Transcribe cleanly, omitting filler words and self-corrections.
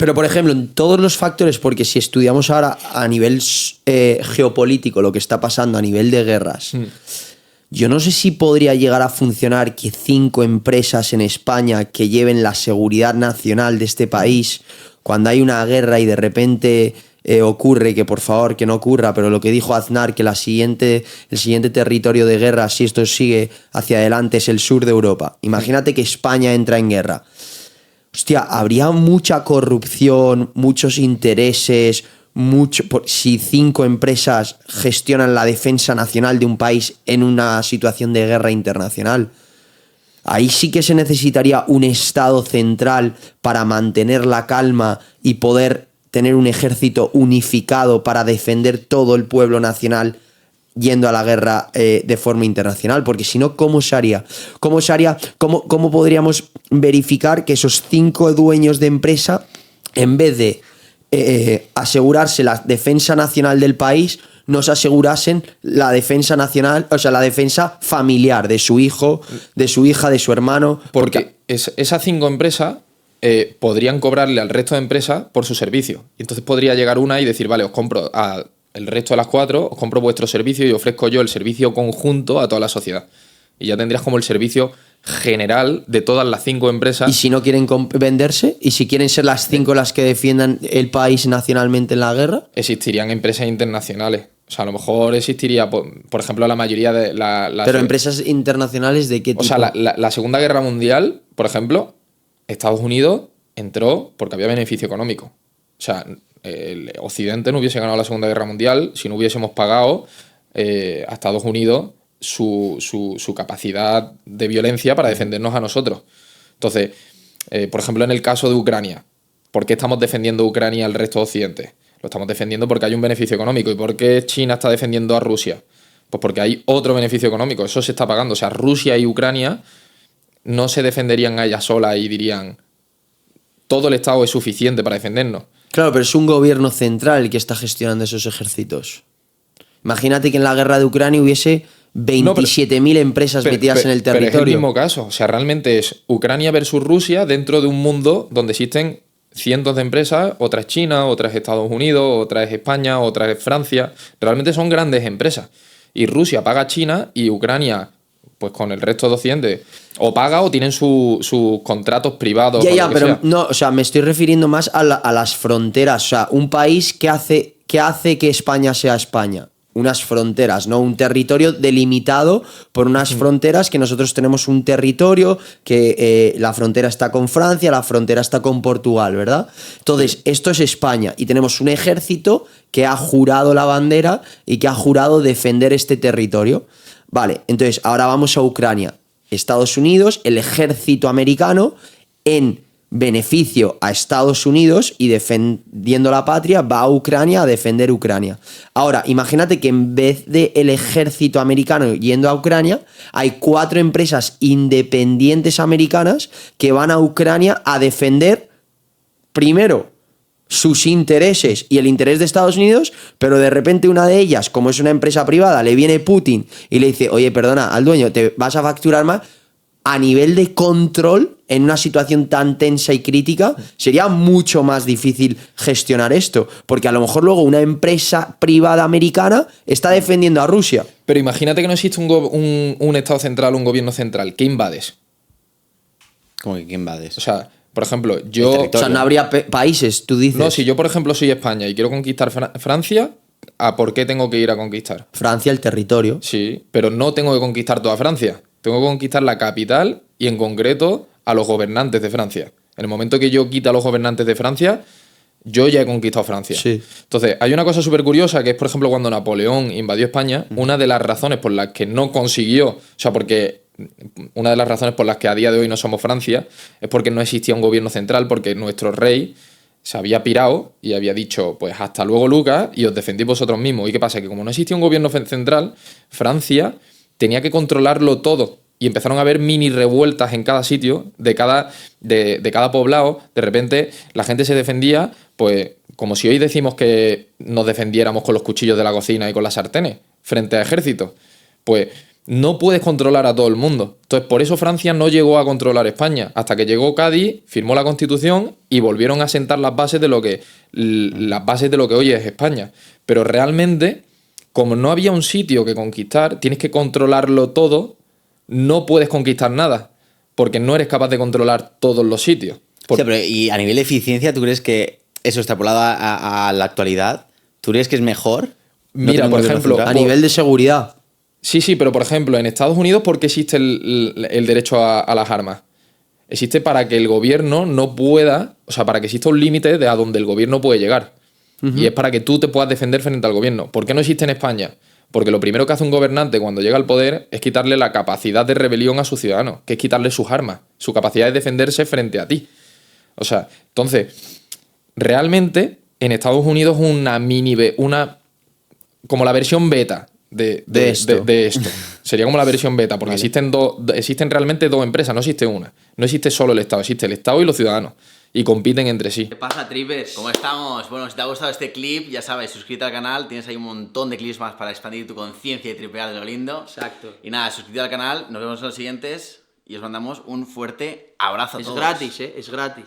Pero, por ejemplo, en todos los factores, porque si estudiamos ahora a nivel geopolítico lo que está pasando a nivel de guerras, yo no sé si podría llegar a funcionar que 5 empresas en España que lleven la seguridad nacional de este país, cuando hay una guerra y de repente ocurre, que por favor que no ocurra, pero lo que dijo Aznar, que el siguiente territorio de guerra, si esto sigue hacia adelante, es el sur de Europa. Imagínate que España entra en guerra. Hostia, habría mucha corrupción, muchos intereses, si 5 empresas gestionan la defensa nacional de un país en una situación de guerra internacional. Ahí sí que se necesitaría un Estado central para mantener la calma y poder tener un ejército unificado para defender todo el pueblo nacional yendo a la guerra de forma internacional, porque si no, ¿cómo se haría? ¿Cómo podríamos verificar que esos 5 dueños de empresa, en vez de asegurarse la defensa nacional del país, nos asegurasen la defensa nacional, o sea, la defensa familiar de su hijo, de su hija, de su hermano? Porque esas 5 empresas podrían cobrarle al resto de empresas por su servicio. Y entonces podría llegar una y decir, vale, os compro el resto de las 4, os compro vuestro servicio y ofrezco yo el servicio conjunto a toda la sociedad. Y ya tendrías como el servicio general de todas las 5 empresas. ¿Y si no quieren venderse? ¿Y si quieren ser las 5 las que defiendan el país nacionalmente en la guerra? Existirían empresas internacionales. O sea, a lo mejor existiría, por ejemplo, la mayoría de... ¿Pero empresas internacionales de qué tipo? O sea, la Segunda Guerra Mundial, por ejemplo, Estados Unidos entró porque había beneficio económico. O sea, el Occidente no hubiese ganado la Segunda Guerra Mundial si no hubiésemos pagado a Estados Unidos su capacidad de violencia para defendernos a nosotros. Entonces, por ejemplo, en el caso de Ucrania, ¿por qué estamos defendiendo Ucrania al resto de Occidente? Lo estamos defendiendo porque hay un beneficio económico. ¿Y por qué China está defendiendo a Rusia? Pues porque hay otro beneficio económico. Eso se está pagando. O sea, Rusia y Ucrania no se defenderían a ellas solas y dirían todo el Estado es suficiente para defendernos. Claro, pero es un gobierno central el que está gestionando esos ejércitos. Imagínate que en la guerra de Ucrania hubiese 27.000 empresas metidas en el territorio. Pero es el mismo caso. O sea, realmente es Ucrania versus Rusia dentro de un mundo donde existen cientos de empresas, otra es China, otra es Estados Unidos, otra es España, otra es Francia. Realmente son grandes empresas. Y Rusia paga a China y Ucrania, pues con el resto de Occidente, o paga o tienen sus contratos privados. Ya, pero no, o sea, me estoy refiriendo más a las fronteras. O sea, un país que hace que España sea España. Unas fronteras, ¿no? Un territorio delimitado por unas fronteras, que nosotros tenemos un territorio, que la frontera está con Francia, la frontera está con Portugal, ¿verdad? Entonces, esto es España y tenemos un ejército que ha jurado la bandera y que ha jurado defender este territorio. Vale, entonces ahora vamos a Ucrania. Estados Unidos, el ejército americano, en beneficio a Estados Unidos y defendiendo la patria, va a Ucrania a defender Ucrania. Ahora, imagínate que en vez del ejército americano yendo a Ucrania, hay 4 empresas independientes americanas que van a Ucrania a defender, primero, sus intereses y el interés de Estados Unidos, pero de repente una de ellas, como es una empresa privada, le viene Putin y le dice, oye, perdona, al dueño, te vas a facturar más. A nivel de control, en una situación tan tensa y crítica, sería mucho más difícil gestionar esto, porque a lo mejor luego una empresa privada americana está defendiendo a Rusia. Pero imagínate que no existe un Estado central, un gobierno central. ¿Qué invades? ¿Cómo que qué invades? O sea, por ejemplo, yo... O sea, no habría países, tú dices. No, si yo, por ejemplo, soy España y quiero conquistar Francia, ¿a por qué tengo que ir a conquistar? Francia, el territorio. Sí, pero no tengo que conquistar toda Francia. Tengo que conquistar la capital y, en concreto, a los gobernantes de Francia. En el momento que yo quita a los gobernantes de Francia, yo ya he conquistado Francia. Sí. Entonces, hay una cosa súper curiosa, que es, por ejemplo, cuando Napoleón invadió España, una de las razones por las que no consiguió, o sea, porque una de las razones por las que a día de hoy no somos Francia, es porque no existía un gobierno central, porque nuestro rey se había pirado y había dicho, pues hasta luego, Lucas, y os defendí vosotros mismos. ¿Y qué pasa? Que como no existía un gobierno central, Francia tenía que controlarlo todo. Y empezaron a haber mini revueltas en cada sitio, de cada poblado. De repente la gente se defendía, pues como si hoy decimos que nos defendiéramos con los cuchillos de la cocina y con las sartenes frente a ejércitos. Pues no puedes controlar a todo el mundo. Entonces, por eso Francia no llegó a controlar España, hasta que llegó Cádiz, firmó la Constitución y volvieron a sentar las bases de lo que hoy es España. Pero realmente, como no había un sitio que conquistar, tienes que controlarlo todo, no puedes conquistar nada, porque no eres capaz de controlar todos los sitios. Hostia, pero y a nivel de eficiencia, ¿tú crees que eso extrapolado a la actualidad, ¿tú crees que es mejor? Mira, por ejemplo, A nivel de seguridad. Sí, pero por ejemplo, en Estados Unidos, ¿por qué existe el derecho a las armas? Existe para que el gobierno no pueda, o sea, para que exista un límite de a donde el gobierno puede llegar. Y es para que tú te puedas defender frente al gobierno. ¿Por qué no existe en España? Porque lo primero que hace un gobernante cuando llega al poder es quitarle la capacidad de rebelión a sus ciudadanos, que es quitarle sus armas, su capacidad de defenderse frente a ti. O sea, entonces, realmente en Estados Unidos como la versión beta de esto. Sería como la versión beta, porque existen realmente dos empresas, no existe una. No existe solo el Estado, existe el Estado y los ciudadanos. Y compiten entre sí. ¿Qué pasa, Tripers? ¿Cómo estamos? Bueno, si te ha gustado este clip, ya sabes, suscríbete al canal, tienes ahí un montón de clips más para expandir tu conciencia y tripear de lo lindo. Exacto. Y nada, suscríbete al canal, nos vemos en los siguientes y os mandamos un fuerte abrazo a todos. Es gratis.